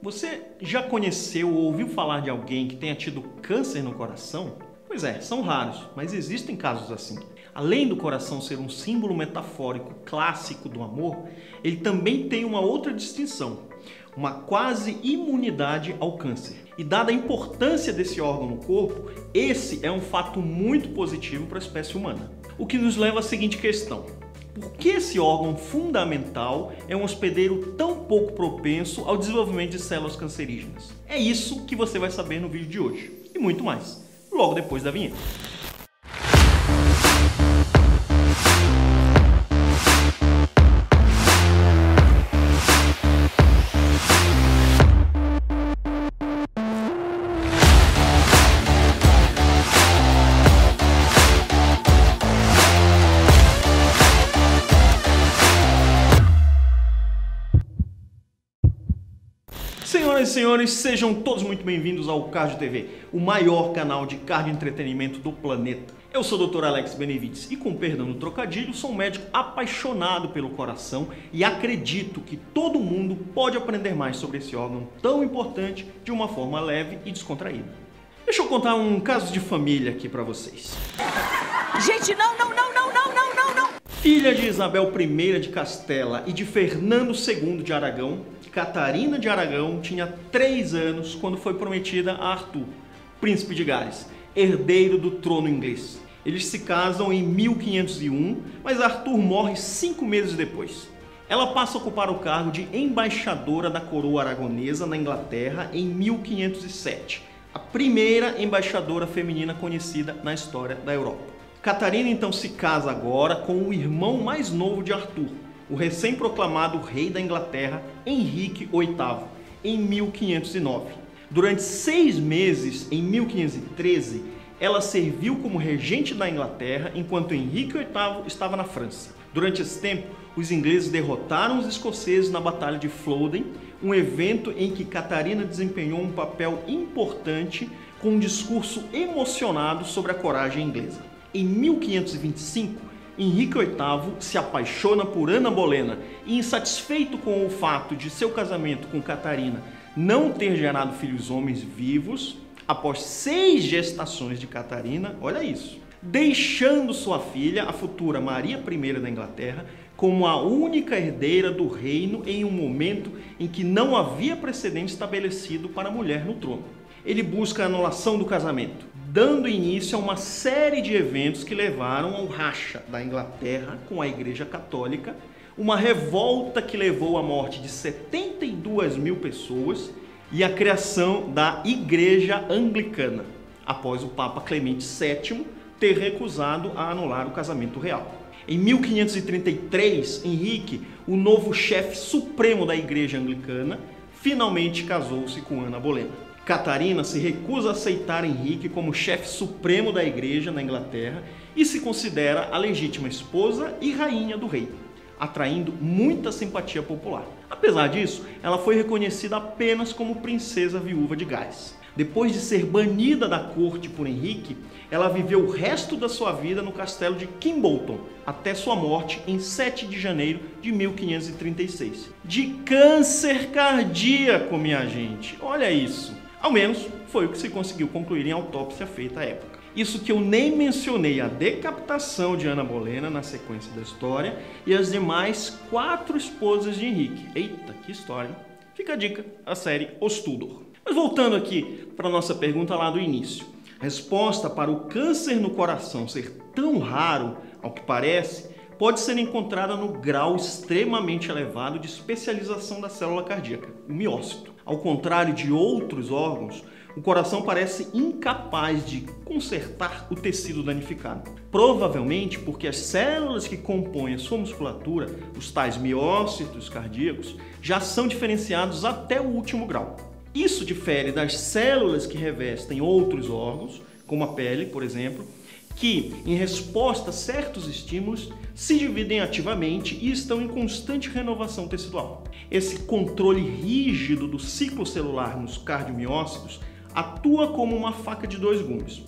Você já conheceu ou ouviu falar de alguém que tenha tido câncer no coração? Pois é, são raros, mas existem casos assim. Além do coração ser um símbolo metafórico clássico do amor, ele também tem uma outra distinção, uma quase imunidade ao câncer. E dada a importância desse órgão no corpo, esse é um fato muito positivo para a espécie humana. O que nos leva à seguinte questão: por que esse órgão fundamental é um hospedeiro tão pouco propenso ao desenvolvimento de células cancerígenas? É isso que você vai saber no vídeo de hoje, e muito mais, logo depois da vinheta. Senhoras e senhores, sejam todos muito bem-vindos ao Cardio TV, o maior canal de cardio entretenimento do planeta. Eu sou o Dr. Alex Benevides e, com perdão do trocadilho, sou um médico apaixonado pelo coração e acredito que todo mundo pode aprender mais sobre esse órgão tão importante de uma forma leve e descontraída. Deixa eu contar um caso de família aqui pra vocês. Gente, não! Filha de Isabel I de Castela e de Fernando II de Aragão, Catarina de Aragão tinha 3 anos quando foi prometida a Arthur, príncipe de Gales, herdeiro do trono inglês. Eles se casam em 1501, mas Arthur morre 5 meses depois. Ela passa a ocupar o cargo de embaixadora da coroa aragonesa na Inglaterra em 1507, a primeira embaixadora feminina conhecida na história da Europa. Catarina então se casa agora com o irmão mais novo de Arthur, o recém-proclamado rei da Inglaterra, Henrique VIII, em 1509. Durante 6 meses, em 1513, ela serviu como regente da Inglaterra, enquanto Henrique VIII estava na França. Durante esse tempo, os ingleses derrotaram os escoceses na Batalha de Flodden, um evento em que Catarina desempenhou um papel importante com um discurso emocionado sobre a coragem inglesa. Em 1525, Henrique VIII se apaixona por Ana Bolena e, insatisfeito com o fato de seu casamento com Catarina não ter gerado filhos homens vivos, após 6 gestações de Catarina, olha isso, deixando sua filha, a futura Maria I da Inglaterra, como a única herdeira do reino em um momento em que não havia precedente estabelecido para a mulher no trono. Ele busca a anulação do casamento, dando início a uma série de eventos que levaram ao racha da Inglaterra com a Igreja Católica, uma revolta que levou à morte de 72 mil pessoas e a criação da Igreja Anglicana, após o Papa Clemente VII ter recusado a anular o casamento real. Em 1533, Henrique, o novo chefe supremo da Igreja Anglicana, finalmente casou-se com Ana Bolena. Catarina se recusa a aceitar Henrique como chefe supremo da igreja na Inglaterra e se considera a legítima esposa e rainha do rei, atraindo muita simpatia popular. Apesar disso, ela foi reconhecida apenas como princesa viúva de Gales. Depois de ser banida da corte por Henrique, ela viveu o resto da sua vida no castelo de Kimbolton, até sua morte em 7 de janeiro de 1536. De câncer cardíaco, minha gente! Olha isso! Ao menos foi o que se conseguiu concluir em autópsia feita à época. Isso que eu nem mencionei a decapitação de Ana Bolena na sequência da história e as demais 4 esposas de Henrique. Eita, que história! Fica a dica, a série Os Tudor. Mas voltando aqui para a nossa pergunta lá do início. A resposta para o câncer no coração ser tão raro, ao que parece, pode ser encontrada no grau extremamente elevado de especialização da célula cardíaca, o miócito. Ao contrário de outros órgãos, o coração parece incapaz de consertar o tecido danificado. Provavelmente porque as células que compõem a sua musculatura, os tais miócitos cardíacos, já são diferenciados até o último grau. Isso difere das células que revestem outros órgãos, como a pele, por exemplo, que, em resposta a certos estímulos, se dividem ativamente e estão em constante renovação tecidual. Esse controle rígido do ciclo celular nos cardiomiócitos atua como uma faca de 2 gumes.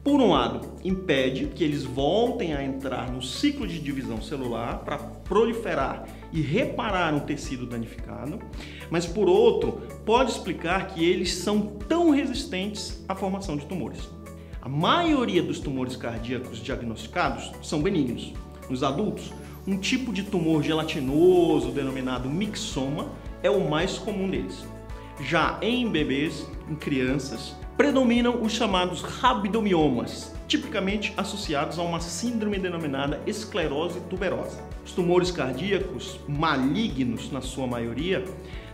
Por um lado, impede que eles voltem a entrar no ciclo de divisão celular para proliferar e reparar um tecido danificado, mas por outro, pode explicar que eles são tão resistentes à formação de tumores. A maioria dos tumores cardíacos diagnosticados são benignos. Nos adultos, um tipo de tumor gelatinoso denominado mixoma é o mais comum deles. Já em bebês, em crianças, predominam os chamados rabdomiomas, tipicamente associados a uma síndrome denominada esclerose tuberosa. Os tumores cardíacos malignos, na sua maioria,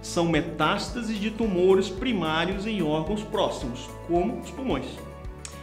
são metástases de tumores primários em órgãos próximos, como os pulmões.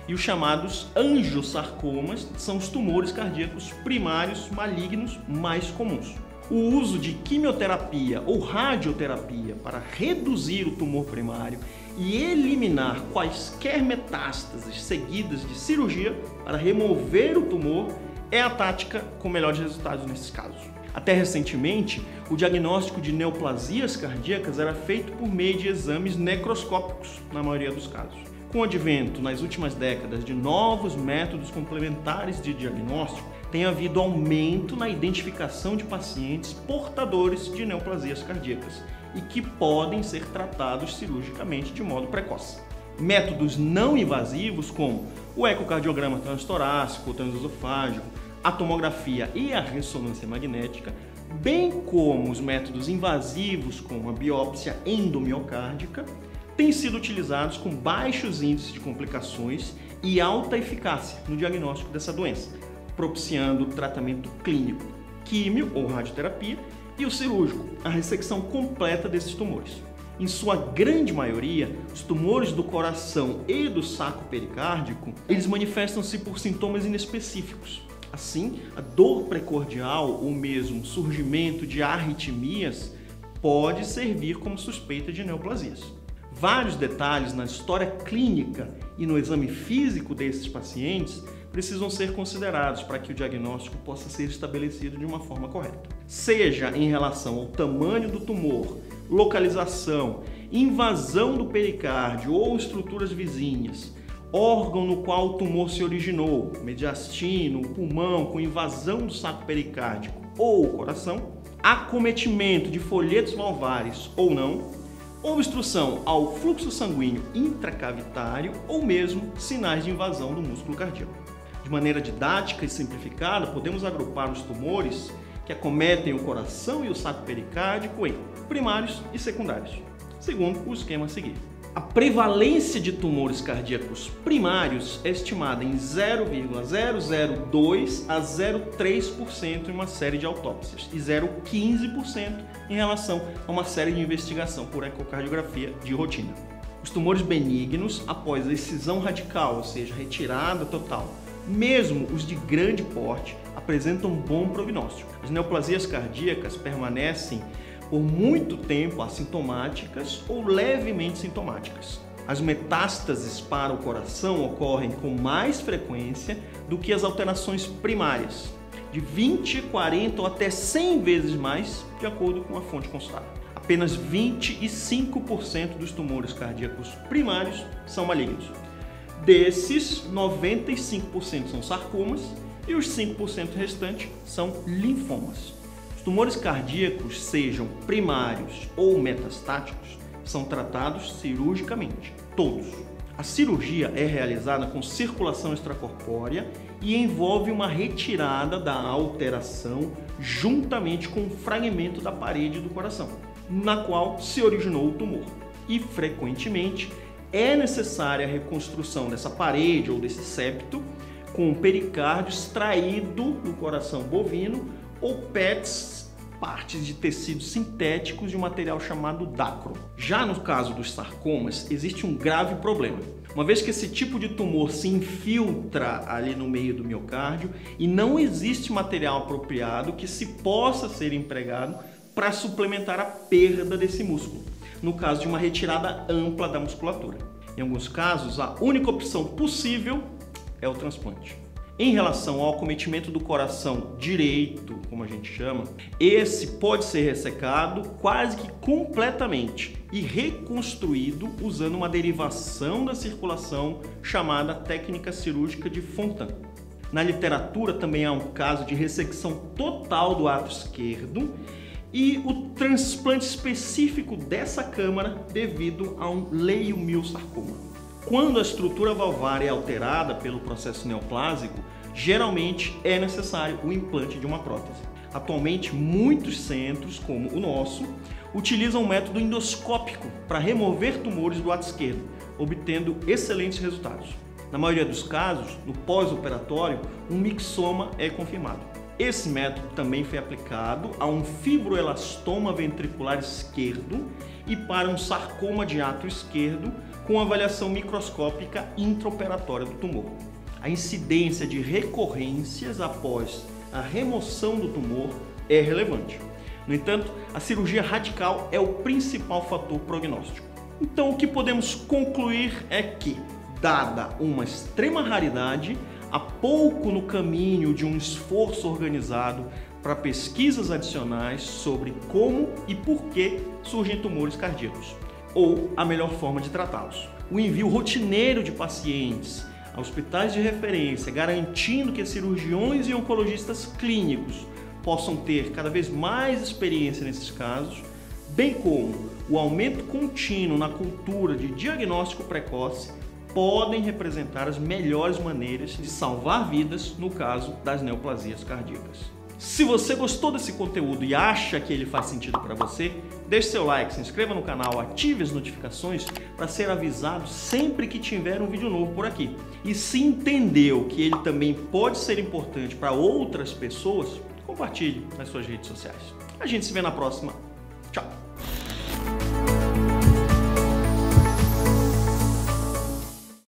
E os chamados angiosarcomas são os tumores cardíacos primários malignos mais comuns. O uso de quimioterapia ou radioterapia para reduzir o tumor primário e eliminar quaisquer metástases seguidas de cirurgia para remover o tumor é a tática com melhores resultados nesses casos. Até recentemente, o diagnóstico de neoplasias cardíacas era feito por meio de exames necroscópicos, na maioria dos casos. Com o advento, nas últimas décadas, de novos métodos complementares de diagnóstico, tem havido aumento na identificação de pacientes portadores de neoplasias cardíacas e que podem ser tratados cirurgicamente de modo precoce. Métodos não invasivos como o ecocardiograma transtorácico, transesofágico, a tomografia e a ressonância magnética, bem como os métodos invasivos como a biópsia endomiocárdica, têm sido utilizados com baixos índices de complicações e alta eficácia no diagnóstico dessa doença, propiciando o tratamento clínico, químio ou radioterapia, e o cirúrgico, a ressecção completa desses tumores. Em sua grande maioria, os tumores do coração e do saco pericárdico, eles manifestam-se por sintomas inespecíficos. Assim, a dor precordial ou mesmo surgimento de arritmias pode servir como suspeita de neoplasias. Vários detalhes na história clínica e no exame físico desses pacientes precisam ser considerados para que o diagnóstico possa ser estabelecido de uma forma correta. Seja em relação ao tamanho do tumor, localização, invasão do pericárdio ou estruturas vizinhas, órgão no qual o tumor se originou, mediastino, pulmão com invasão do saco pericárdico ou o coração, acometimento de folhetos valvares ou não, obstrução ao fluxo sanguíneo intracavitário ou mesmo sinais de invasão do músculo cardíaco. De maneira didática e simplificada, podemos agrupar os tumores que acometem o coração e o saco pericárdico em primários e secundários, segundo o esquema a seguir. A prevalência de tumores cardíacos primários é estimada em 0,002 a 0,3% em uma série de autópsias e 0,15% em relação a uma série de investigação por ecocardiografia de rotina. Os tumores benignos, após a excisão radical, ou seja, retirada total, mesmo os de grande porte, apresentam um bom prognóstico. As neoplasias cardíacas permanecem por muito tempo assintomáticas ou levemente sintomáticas. As metástases para o coração ocorrem com mais frequência do que as alterações primárias, de 20, 40 ou até 100 vezes mais, de acordo com a fonte consultada. Apenas 25% dos tumores cardíacos primários são malignos. Desses, 95% são sarcomas e os 5% restantes são linfomas. Os tumores cardíacos, sejam primários ou metastáticos, são tratados cirurgicamente, todos. A cirurgia é realizada com circulação extracorpórea e envolve uma retirada da alteração juntamente com um fragmento da parede do coração, na qual se originou o tumor. E, frequentemente, é necessária a reconstrução dessa parede ou desse septo com o pericárdio extraído do coração bovino ou PETs, partes de tecidos sintéticos de um material chamado dacro. Já no caso dos sarcomas, existe um grave problema, uma vez que esse tipo de tumor se infiltra ali no meio do miocárdio e não existe material apropriado que se possa ser empregado para suplementar a perda desse músculo, no caso de uma retirada ampla da musculatura. Em alguns casos, a única opção possível é o transplante. Em relação ao acometimento do coração direito, como a gente chama, esse pode ser ressecado quase que completamente e reconstruído usando uma derivação da circulação chamada técnica cirúrgica de Fontan. Na literatura também há um caso de ressecção total do ato esquerdo e o transplante específico dessa câmara devido a um leiomiosarcoma. Quando a estrutura valvar é alterada pelo processo neoplásico, geralmente é necessário o implante de uma prótese. Atualmente, muitos centros, como o nosso, utilizam um método endoscópico para remover tumores do ato esquerdo, obtendo excelentes resultados. Na maioria dos casos, no pós-operatório, um mixoma é confirmado. Esse método também foi aplicado a um fibroelastoma ventricular esquerdo e para um sarcoma de ato esquerdo com avaliação microscópica intraoperatória do tumor. A incidência de recorrências após a remoção do tumor é relevante. No entanto, a cirurgia radical é o principal fator prognóstico. Então, o que podemos concluir é que, dada uma extrema raridade, há pouco no caminho de um esforço organizado para pesquisas adicionais sobre como e por que surgem tumores cardíacos, ou a melhor forma de tratá-los. O envio rotineiro de pacientes a hospitais de referência, garantindo que cirurgiões e oncologistas clínicos possam ter cada vez mais experiência nesses casos, bem como o aumento contínuo na cultura de diagnóstico precoce, podem representar as melhores maneiras de salvar vidas no caso das neoplasias cardíacas. Se você gostou desse conteúdo e acha que ele faz sentido para você, deixe seu like, se inscreva no canal, ative as notificações para ser avisado sempre que tiver um vídeo novo por aqui. E se entendeu que ele também pode ser importante para outras pessoas, compartilhe nas suas redes sociais. A gente se vê na próxima.